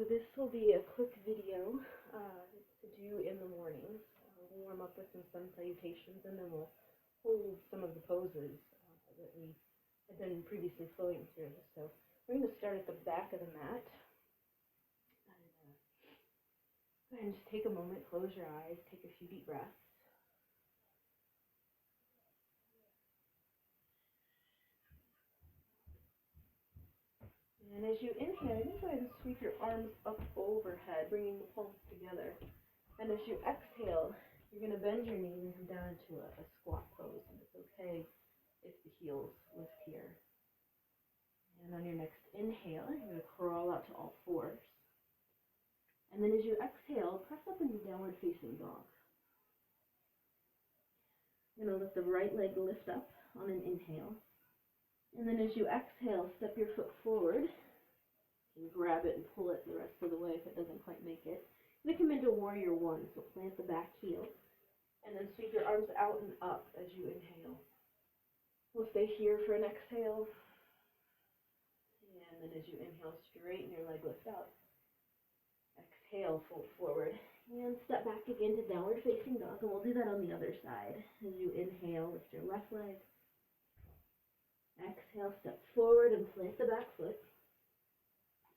So this will be a quick video to do in the mornings. We'll warm up with some sun salutations, and then we'll hold some of the poses that we had been previously flowing through. So we're going to start at the back of the mat. And, go ahead and just take a moment, close your eyes, take a few deep breaths. And as you inhale, you go ahead and sweep your arms up overhead, bringing the palms together. And as you exhale, you're going to bend your knees and come down into a squat pose. And it's okay if the heels lift here. And on your next inhale, you're going to crawl out to all fours. And then as you exhale, press up into downward facing dog. You're going to let the right leg lift up on an inhale. And then as you exhale, step your foot forward and grab it and pull it the rest of the way if it doesn't quite make it. Then come into warrior one, so plant the back heel. And then sweep your arms out and up as you inhale. We'll stay here for an exhale. And then as you inhale, straighten your leg, lift up. Exhale, fold forward. And step back again to downward facing dog. And we'll do that on the other side. As you inhale, lift your left leg. Exhale, step forward and plant the back foot.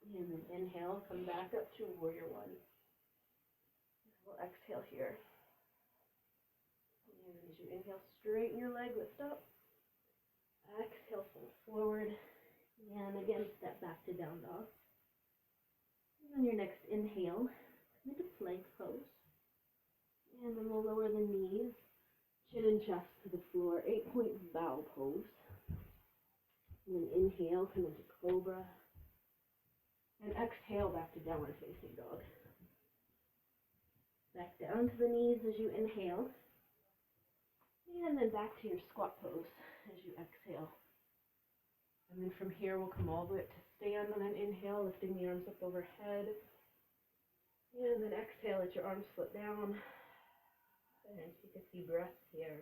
And then inhale, come back up to warrior one. We'll exhale here. And as you inhale, straighten your leg, lift up. Exhale, fold forward. And again, step back to down dog. And on your next inhale, come into plank pose. And then we'll lower the knees, chin and chest to the floor, 8-point bow pose. And then inhale, come into cobra. And exhale, back to downward facing dog. Back down to the knees as you inhale. And then back to your squat pose as you exhale. And then from here, we'll come all the way up to stand on an inhale, lifting the arms up overhead. And then exhale, let your arms flip down. And take a few breaths here.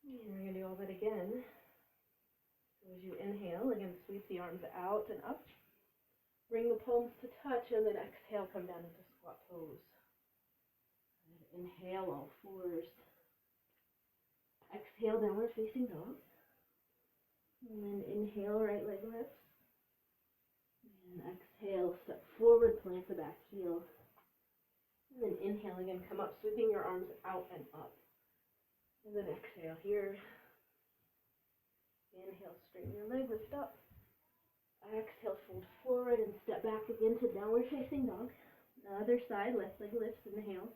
And we're going to do all that again. So as you inhale, again, sweep the arms out and up. Bring the palms to touch, and then exhale, come down into squat pose. And inhale, all fours. Exhale, downward facing dog. And then inhale, right leg lifts. And exhale, step forward, plant the back heel. And then inhale again, come up, sweeping your arms out and up. And then exhale here. Inhale, straighten your leg, lift up. Exhale, fold forward and step back again to downward facing dog. The other side, left leg lifts, inhale.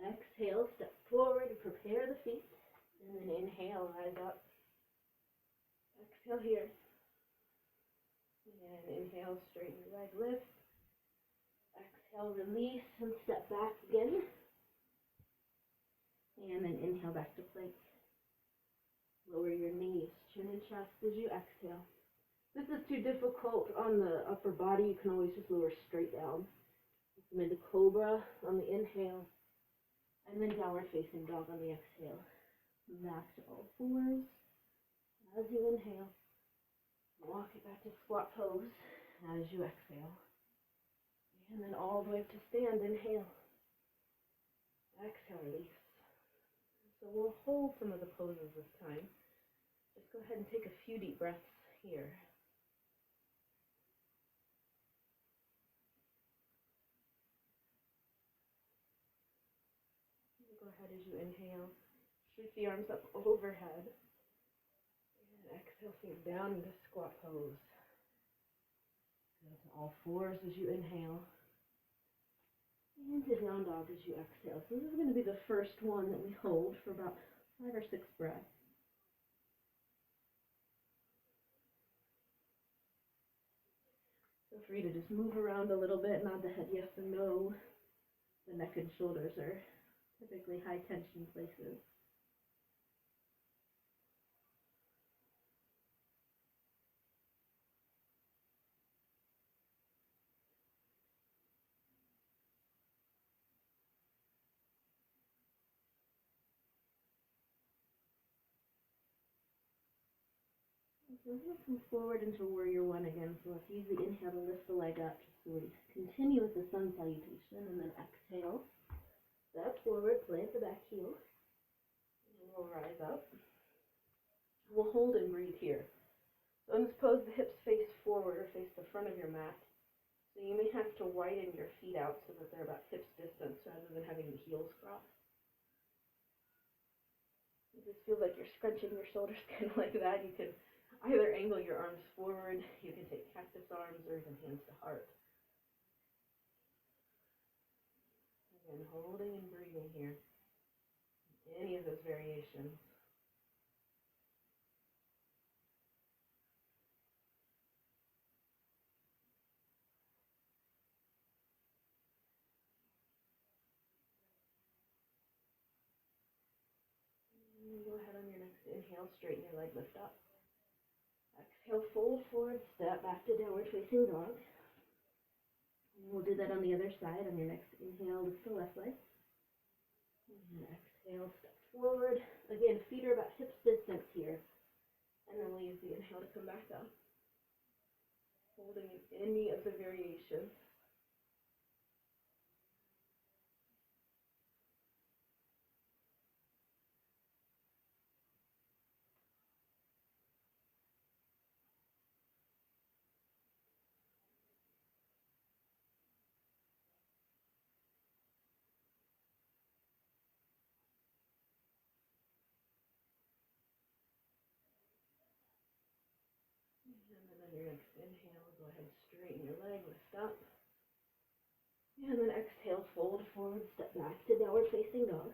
Exhale, step forward and prepare the feet. And then inhale, rise up. Exhale here. And inhale, straighten your leg, lift. Exhale, release and step back again. And then inhale back to plank. Lower your knees, chin and chest as you exhale. If this is too difficult on the upper body, you can always just lower straight down. Come into cobra on the inhale. And then downward facing dog on the exhale. Back to all fours. As you inhale, walk it back to squat pose as you exhale. And then all the way up to stand, inhale. Exhale, release. So we'll hold some of the poses this time. Just go ahead and take a few deep breaths here. Go ahead as you inhale. Sweep the arms up overhead. And exhale, sink down into squat pose. Go to all fours as you inhale. Into down dog as you exhale. So this is going to be the first one that we hold for about 5 or 6 breaths. Feel free to just move around a little bit, nod the head yes or no. The neck and shoulders are typically high tension places. So we'll come forward into warrior one again. So let's use the inhale to lift the leg up. So we continue with the sun salutation, and then exhale. Step forward, plant the back heel, and we'll rise up. We'll hold and breathe here. So in this pose, the hips face forward or face the front of your mat. So you may have to widen your feet out so that they're about hips distance rather than having the heels cross. It just feels like you're scrunching your shoulders kind of like that. You can either angle your arms forward, you can take cactus arms, or even hands to heart. Again, holding and breathing here. Any of those variations. And go ahead on your next inhale, straighten your leg, lift up. Exhale, fold forward, step back to downward facing dog. And we'll do that on the other side. On your next inhale, lift the left leg. And exhale, step forward. Again, feet are about hips distance here. And then we'll use the inhale to come back up. Holding in any of the variations. And then on your next inhale, go ahead, straighten your leg, lift up. And then exhale, fold forward, step back to downward facing dog.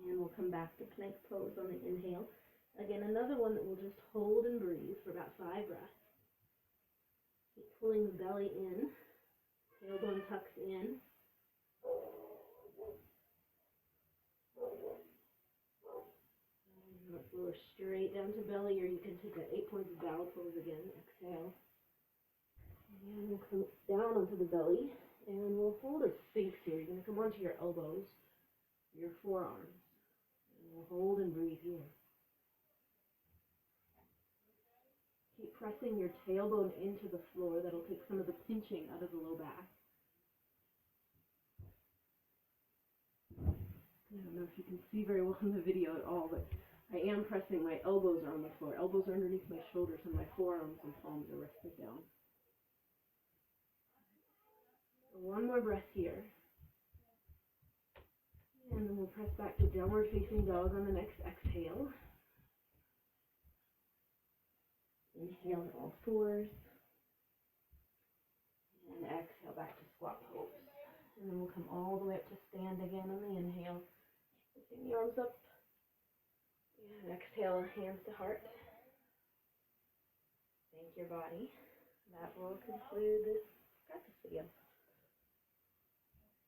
And we'll come back to plank pose on the inhale. Again, another one that we'll just hold and breathe for about 5 breaths. Keep pulling the belly in. Tailbone tucks in. And let's lower straight down to belly, or you can take that 8-pointed bow pose again. Exhale. And we'll come down onto the belly. And we'll hold a sphinx here. You're going to come onto your elbows, your forearms. And we'll hold and breathe here. Keep pressing your tailbone into the floor. That'll take some of the pinching out of the low back. I don't know if you can see very well in the video at all, but I am pressing. My elbows are on the floor. Elbows are underneath my shoulders, and my forearms and palms are rested down. So one more breath here. And then we'll press back to downward facing dog on the next exhale. Inhale on all fours. And exhale back to squat pose. And then we'll come all the way up to stand again on the inhale. Lifting the arms up. And exhale, hands to heart. Thank your body. That will conclude this practice video.